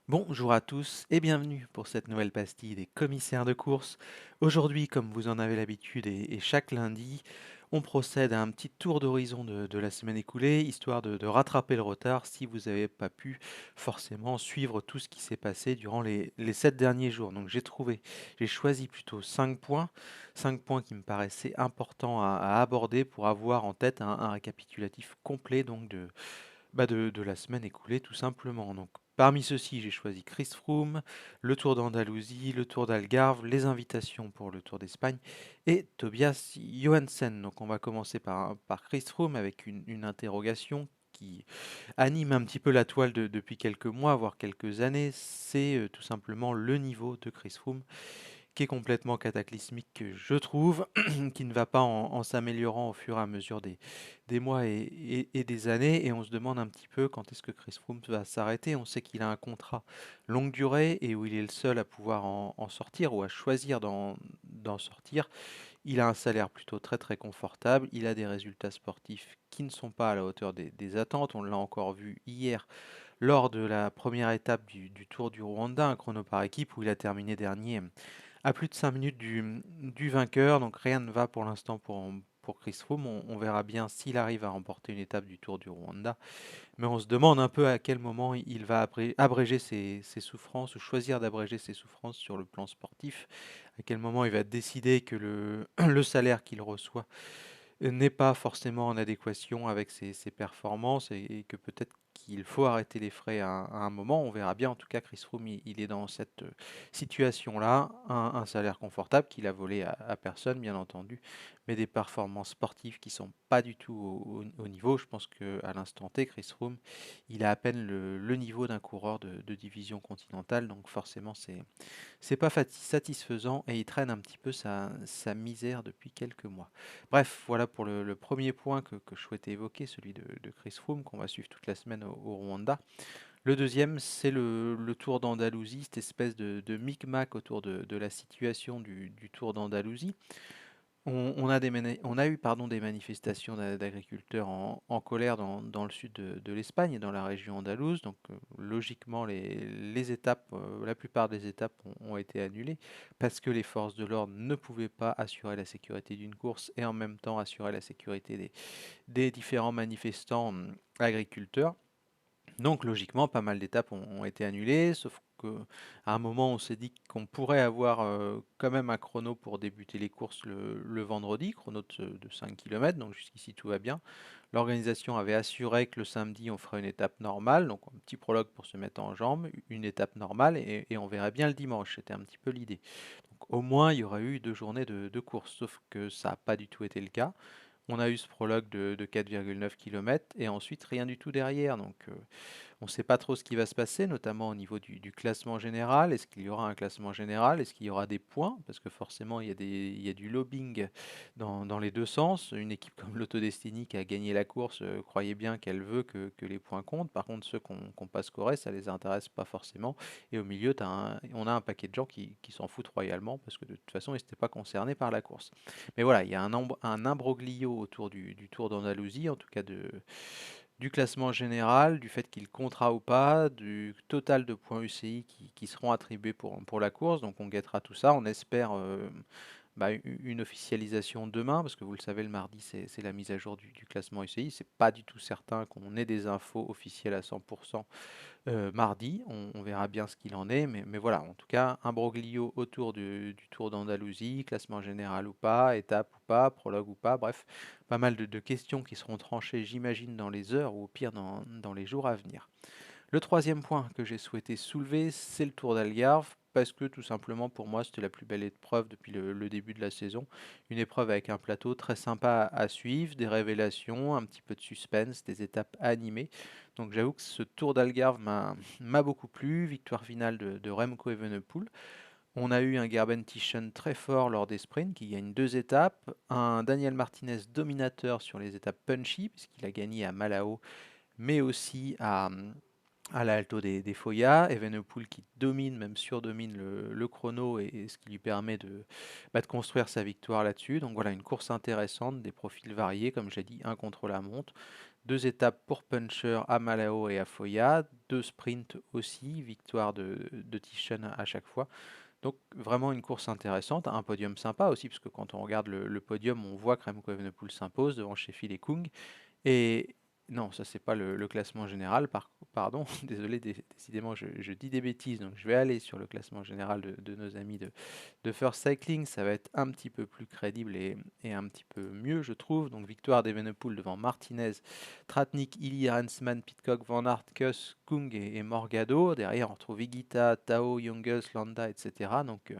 Bonjour à tous et bienvenue pour cette nouvelle pastille des commissaires de course. Aujourd'hui, comme vous en avez l'habitude et chaque lundi, on procède à un petit tour d'horizon de la semaine écoulée, histoire de rattraper le retard si vous n'avez pas pu forcément suivre tout ce qui s'est passé durant les 7 derniers jours. Donc j'ai choisi plutôt 5 points qui me paraissaient importants à aborder pour avoir en tête un récapitulatif complet donc de la semaine écoulée tout simplement. Donc parmi ceux-ci, j'ai choisi Chris Froome, le Tour d'Andalousie, le Tour d'Algarve, les invitations pour le Tour d'Espagne et Tobias Johansen. Donc on va commencer par Chris Froome avec une interrogation qui anime un petit peu la toile depuis quelques mois, voire quelques années. C'est tout simplement le niveau de Chris Froome qui est complètement cataclysmique, je trouve, qui ne va pas en s'améliorant au fur et à mesure des mois et des années. Et on se demande un petit peu quand est-ce que Chris Froome va s'arrêter. On sait qu'il a un contrat longue durée et où il est le seul à pouvoir en sortir ou à choisir d'en sortir. Il a un salaire plutôt très très confortable. Il a des résultats sportifs qui ne sont pas à la hauteur des attentes. On l'a encore vu hier lors de la première étape du Tour du Rwanda, un chrono par équipe où il a terminé dernier à plus de 5 minutes du vainqueur, donc rien ne va pour l'instant pour Chris Froome. On verra bien s'il arrive à remporter une étape du Tour du Rwanda. Mais on se demande un peu à quel moment il va abréger ses souffrances ou choisir d'abréger ses souffrances sur le plan sportif. À quel moment il va décider que le salaire qu'il reçoit n'est pas forcément en adéquation avec ses performances et que peut-être qu'il faut arrêter les frais à un moment. On verra bien. En tout cas, Chris Froome, il est dans cette situation-là. Un salaire confortable qu'il a volé à personne, bien entendu, mais des performances sportives qui sont pas du tout au niveau. Je pense qu'à l'instant T, Chris Froome, il a à peine le niveau d'un coureur de division continentale. Donc forcément, c'est pas satisfaisant et il traîne un petit peu sa misère depuis quelques mois. Bref, voilà pour le premier point que je souhaitais évoquer, celui de Chris Froome, qu'on va suivre toute la semaine au Rwanda. Le deuxième, c'est le Tour d'Andalousie, cette espèce de micmac autour de la situation du Tour d'Andalousie. On a eu des manifestations d'agriculteurs en colère dans le sud de l'Espagne et dans la région andalouse. Donc, logiquement, les étapes, la plupart des étapes ont été annulées parce que les forces de l'ordre ne pouvaient pas assurer la sécurité d'une course et en même temps assurer la sécurité des différents manifestants agriculteurs. Donc logiquement, pas mal d'étapes ont été annulées, sauf qu'à un moment, on s'est dit qu'on pourrait avoir quand même un chrono pour débuter les courses le vendredi, chrono de 5 km, donc jusqu'ici tout va bien. L'organisation avait assuré que le samedi, on ferait une étape normale, donc un petit prologue pour se mettre en jambes, une étape normale, et on verrait bien le dimanche, c'était un petit peu l'idée. Donc au moins, il y aurait eu 2 journées de course, sauf que ça n'a pas du tout été le cas. On a eu ce prologue de 4,9 km et ensuite rien du tout derrière. Donc on ne sait pas trop ce qui va se passer, notamment au niveau du classement général. Est-ce qu'il y aura un classement général? Est-ce qu'il y aura des points? Parce que forcément, il y a du lobbying dans les deux sens. Une équipe comme l'Autodestiny qui a gagné la course, croyez bien qu'elle veut que les points comptent. Par contre, ceux qui n'ont pas scoré, ça ne les intéresse pas forcément. Et au milieu, on a un paquet de gens qui s'en foutent royalement parce que de toute façon, ils n'étaient pas concernés par la course. Mais voilà, il y a un imbroglio autour du Tour d'Andalousie, en tout cas du classement général, du fait qu'il comptera ou pas, du total de points UCI qui seront attribués pour la course. Donc on guettera tout ça. On espère une officialisation demain, parce que vous le savez, le mardi, c'est la mise à jour du classement UCI. C'est pas du tout certain qu'on ait des infos officielles à 100% mardi. On verra bien ce qu'il en est, mais voilà, en tout cas, un broglio autour du Tour d'Andalousie, classement général ou pas, étape ou pas, prologue ou pas, bref, pas mal de questions qui seront tranchées, j'imagine, dans les heures ou au pire dans les jours à venir. Le troisième point que j'ai souhaité soulever, c'est le Tour d'Algarve, parce que tout simplement pour moi c'était la plus belle épreuve depuis le début de la saison. Une épreuve avec un plateau très sympa à suivre, des révélations, un petit peu de suspense, des étapes animées. Donc j'avoue que ce Tour d'Algarve m'a beaucoup plu. Victoire finale de Remco Evenepoel. On a eu un Gerben Tischen très fort lors des sprints qui gagne 2 étapes. Un Daniel Martinez dominateur sur les étapes punchy, puisqu'il a gagné à Malao, mais aussi à l'Alto des Foya, Evenepoel qui domine, même surdomine le chrono et ce qui lui permet de construire sa victoire là-dessus. Donc voilà, une course intéressante, des profils variés, comme j'ai dit, un contre la montre, 2 étapes pour Puncher à Malao et à Foya, 2 sprints aussi, victoire de Tischen à chaque fois. Donc vraiment une course intéressante, un podium sympa aussi, parce que quand on regarde le podium, on voit que Remco Evenepoel s'impose devant Sheffield et Kung. Et non, ça c'est pas le classement général, pardon, désolé, décidément je dis des bêtises, donc je vais aller sur le classement général de nos amis de First Cycling, ça va être un petit peu plus crédible et un petit peu mieux, je trouve. Donc victoire d'Evenepoel devant Martinez, Tratnik, Illy, Rensman, Pidcock, Van Aert, Kuss, Kung et Morgado. Derrière, on retrouve Higuita, Tao, Youngles, Landa, etc. Donc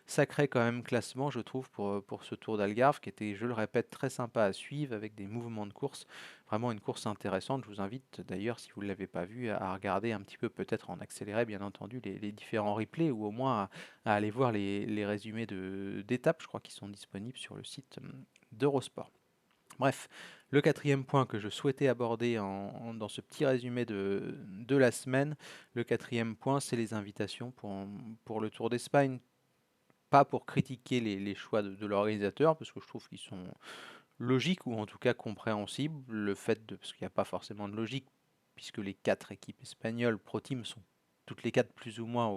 sacré quand même classement, je trouve, pour ce Tour d'Algarve, qui était, je le répète, très sympa à suivre, avec des mouvements de course. Vraiment une course intéressante. Je vous invite d'ailleurs, si vous ne l'avez pas vu, à regarder un petit peu, peut-être en accéléré, bien entendu, les différents replays, ou au moins à aller voir les résumés d'étapes, je crois, qui sont disponibles sur le site d'Eurosport. Bref, le quatrième point que je souhaitais aborder dans ce petit résumé de la semaine, le quatrième point, c'est les invitations pour le Tour d'Espagne. Pas pour critiquer les choix de l'organisateur, parce que je trouve qu'ils sont logiques ou en tout cas compréhensibles. Parce qu'il n'y a pas forcément de logique, puisque les 4 équipes espagnoles Pro Team sont toutes les 4 plus ou moins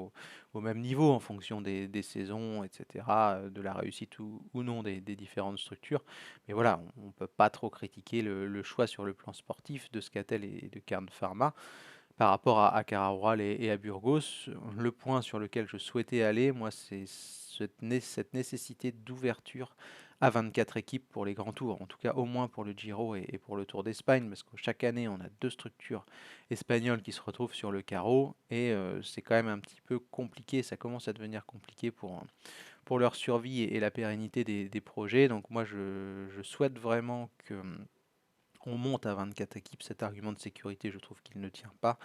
au même niveau en fonction des saisons, etc., de la réussite ou non des différentes structures. Mais voilà, on ne peut pas trop critiquer le choix sur le plan sportif de Scatel et de Kern Pharma par rapport à Cararural et à Burgos. Le point sur lequel je souhaitais aller, moi, c'est cette nécessité d'ouverture à 24 équipes pour les grands tours, en tout cas au moins pour le Giro et pour le Tour d'Espagne, parce que chaque année on a 2 structures espagnoles qui se retrouvent sur le carreau, et c'est quand même un petit peu compliqué, ça commence à devenir compliqué pour leur survie et la pérennité des projets. Donc moi je souhaite vraiment que on monte à 24 équipes. Cet argument de sécurité, je trouve qu'il ne tient pas.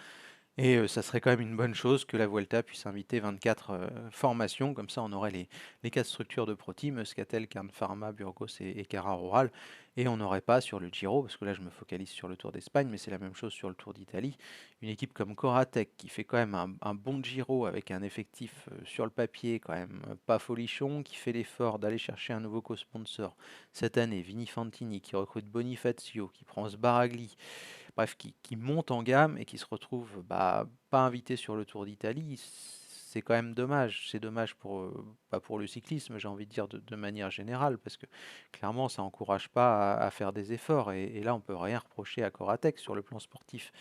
Et ça serait quand même une bonne chose que la Vuelta puisse inviter 24 formations, comme ça on aurait les 4 structures de Pro Team, Scatel, Kern Pharma, Burgos et Cara Rural, et on n'aurait pas sur le Giro, parce que là je me focalise sur le Tour d'Espagne, mais c'est la même chose sur le Tour d'Italie, une équipe comme Coratec qui fait quand même un bon Giro avec un effectif sur le papier quand même pas folichon, qui fait l'effort d'aller chercher un nouveau co-sponsor cette année, Vini Fantini, qui recrute Bonifacio, qui prend Sbaragli, bref, qui monte en gamme et qui se retrouve pas invité sur le Tour d'Italie. C'est quand même dommage. C'est dommage pas pour le cyclisme, j'ai envie de dire de manière générale, parce que clairement, ça n'encourage pas à faire des efforts. Et là, on peut rien reprocher à Coratec sur le plan sportif.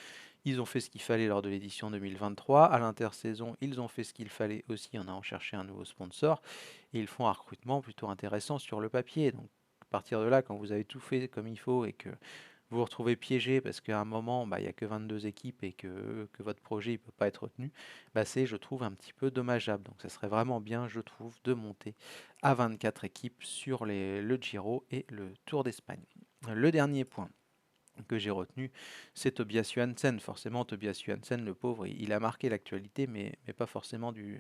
Ils ont fait ce qu'il fallait lors de l'édition 2023. À l'intersaison, ils ont fait ce qu'il fallait aussi en allant chercher un nouveau sponsor. Et ils font un recrutement plutôt intéressant sur le papier. Donc, à partir de là, quand vous avez tout fait comme il faut et que vous vous retrouvez piégé parce qu'à un moment, il n'y a que 22 équipes et que votre projet ne peut pas être retenu, c'est, je trouve, un petit peu dommageable. Donc ça serait vraiment bien, je trouve, de monter à 24 équipes sur le Giro et le Tour d'Espagne. Le dernier point que j'ai retenu, c'est Tobias Johansen. Forcément, Tobias Johansen, le pauvre, il a marqué l'actualité, mais pas forcément de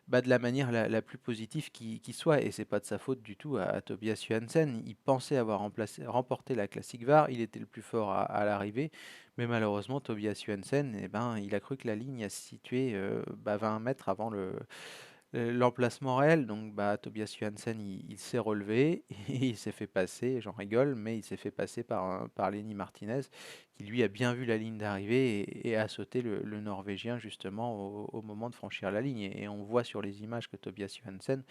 la manière la plus positive qui soit. Et c'est pas de sa faute du tout à Tobias Johansen. Il pensait avoir remporté la Classic VAR, il était le plus fort à l'arrivée, mais malheureusement, Tobias Johansen, il a cru que la ligne se situait 20 mètres avant l'emplacement réel. Donc Tobias Johansen, il s'est relevé et il s'est fait passer, j'en rigole, mais il s'est fait passer par Lenny Martinez, qui lui a bien vu la ligne d'arrivée et a sauté le Norvégien justement au moment de franchir la ligne. Et on voit sur les images que Tobias Johansen,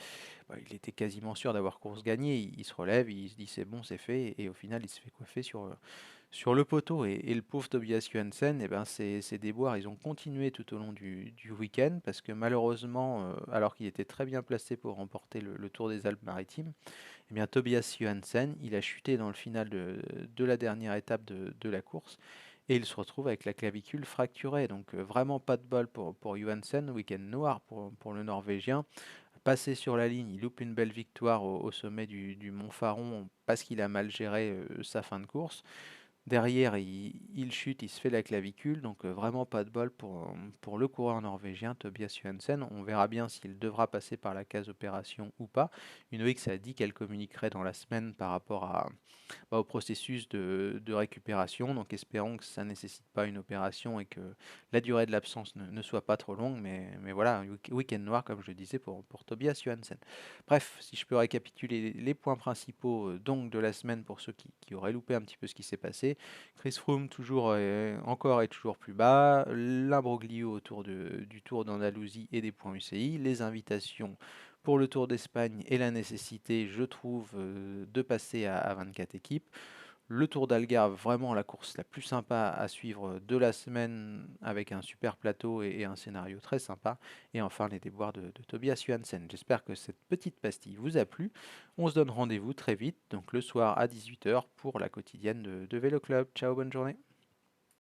il était quasiment sûr d'avoir course gagnée. Il se relève, il se dit c'est bon, c'est fait, et au final il se fait coiffer sur le poteau. Et le pauvre Tobias Johansen, ses déboires, ils ont continué tout au long du week-end, parce que malheureusement, alors qu'il était très bien placé pour remporter le Tour des Alpes-Maritimes, Tobias Johansen, il a chuté dans le final de la dernière étape de la course, et il se retrouve avec la clavicule fracturée. Donc vraiment pas de bol pour Johansen, week-end noir pour le Norvégien. Passé sur la ligne, il loupe une belle victoire au sommet du Mont Faron parce qu'il a mal géré sa fin de course. Derrière, il chute, il se fait la clavicule, donc vraiment pas de bol pour le coureur norvégien Tobias Johansen. On verra bien s'il devra passer par la case opération ou pas. Une OX a dit qu'elle communiquerait dans la semaine par rapport au processus de récupération, donc espérons que ça ne nécessite pas une opération et que la durée de l'absence ne soit pas trop longue, mais voilà, week-end noir, comme je le disais, pour Tobias Johansen. Bref, si je peux récapituler les points principaux donc de la semaine pour ceux qui auraient loupé un petit peu ce qui s'est passé. passé. Chris Froome toujours encore et toujours plus bas. L'imbroglio autour du Tour d'Andalousie et des points UCI. Les invitations pour le Tour d'Espagne et la nécessité, je trouve, de passer à 24 équipes. Le Tour d'Algarve, vraiment la course la plus sympa à suivre de la semaine avec un super plateau et un scénario très sympa. Et enfin les déboires de Tobias Johansen. J'espère que cette petite pastille vous a plu. On se donne rendez-vous très vite, donc le soir à 18 h pour la quotidienne de Vélo Club. Ciao, bonne journée.